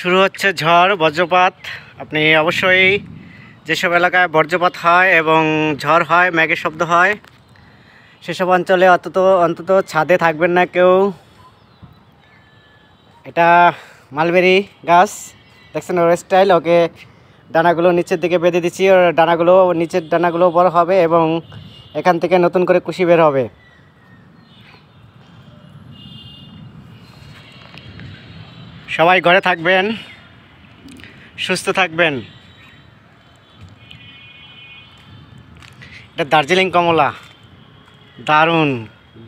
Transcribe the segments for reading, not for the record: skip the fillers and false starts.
শুরু হচ্ছে ঝড় বজ্রপাত। আপনি অবশ্যই যেসব এলাকায় বজ্রপাত হয় এবং ঝড় হয়, মেঘের শব্দ হয়, সেসব অঞ্চলে অন্তত ছাদে থাকবেন না কেউ। এটা মালবেরি গাছ, দেখছেন ওর স্টাইল। ওকে ডানাগুলো নিচের দিকে বেঁধে দিচ্ছি, ওর নিচের ডানাগুলো বড় হবে এবং এখান থেকে নতুন করে কুশি বের হবে। সবাই ঘরে থাকবেন, সুস্থ থাকবেন। এটা দার্জিলিং কমলা, দারুণ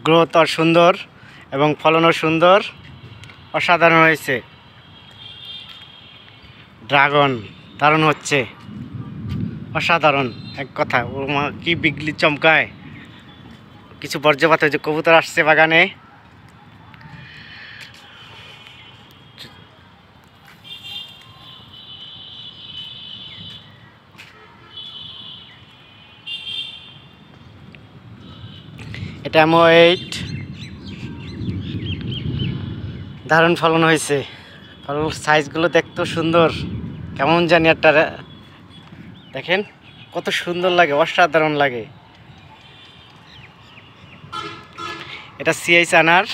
গ্রোথ আর সুন্দর এবং ফলনও সুন্দর, অসাধারণ হয়েছে। ড্রাগন দারুণ হচ্ছে, অসাধারণ এক কথা। ও মা, কি বিগলি চমকায়! কিছু বজ্রপাত হয়েছে, কবুতর আসছে বাগানে। এটা M8, দারুণ ফলন হয়েছে। ফলন সাইজগুলো দেখতেও সুন্দর, কেমন জানি একটা, দেখেন কত সুন্দর লাগে, অসাধারণ লাগে। এটা CH আনার,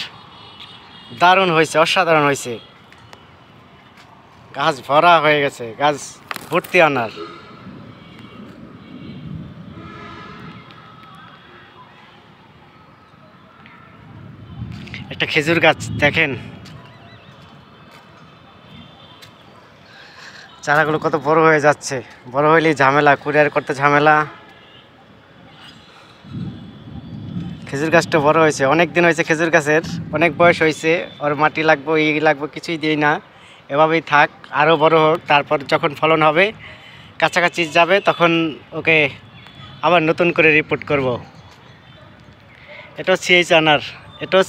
দারুণ হয়েছে, অসাধারণ হয়েছে। গাছ ভরা হয়ে গেছে, গাছ ভর্তি আনার। একটা খেজুর গাছ দেখেন, চারাগুলো কত বড় হয়ে যাচ্ছে। বড় হইলেই ঝামেলা, কুরিয়ার করতে ঝামেলা। খেজুর গাছটা বড় হয়েছে, অনেক দিন হয়েছে খেজুর গাছের, অনেক বয়স হয়েছে। ওর মাটি লাগবে, লাগবে, কিছুই দিই না, এভাবেই থাক, আরও বড় হোক। তারপর যখন ফলন হবে, কাছাকাছি যাবে, তখন ওকে আবার নতুন করে রিপোর্ট করব। এটাও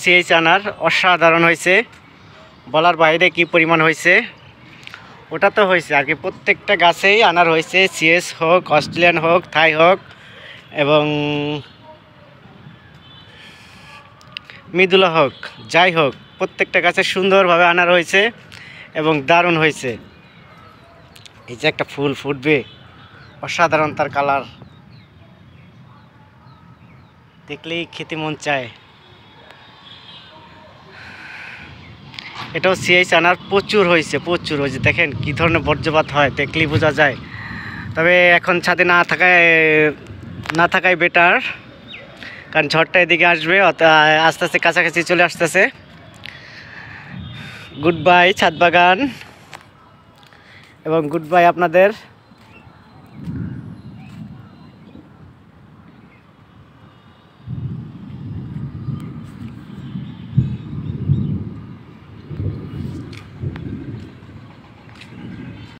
CH আনার, অসাধারণ হয়েছে, বলার বাইরে কি পরিমাণ হয়েছে। ওটা তো হয়েছে আর কি, প্রত্যেকটা গাছেই আনার হয়েছে, CH হোক, অস্ট্রেলিয়ান হোক, থাই হোক এবং মৃদুলা হোক, যাই হোক, প্রত্যেকটা গাছে সুন্দরভাবে আনার হয়েছে এবং দারুণ হয়েছে। এই যে একটা ফুল ফুটবে, অসাধারণ তার কালার, দেখলেই খেতে মন চায়। এটাও CH আনার, প্রচুর হয়েছে, প্রচুর হয়েছে। দেখেন কী ধরনের বজ্রপাত হয়, দেখলেই বোঝা যায়। তবে এখন ছাদে না থাকাই বেটার, কারণ ঝড়টা এদিকে আসবে, আস্তে আস্তে কাছাকাছি চলে আসতেছে। গুড বাই ছাদ বাগান, এবং গুড বাই আপনাদের।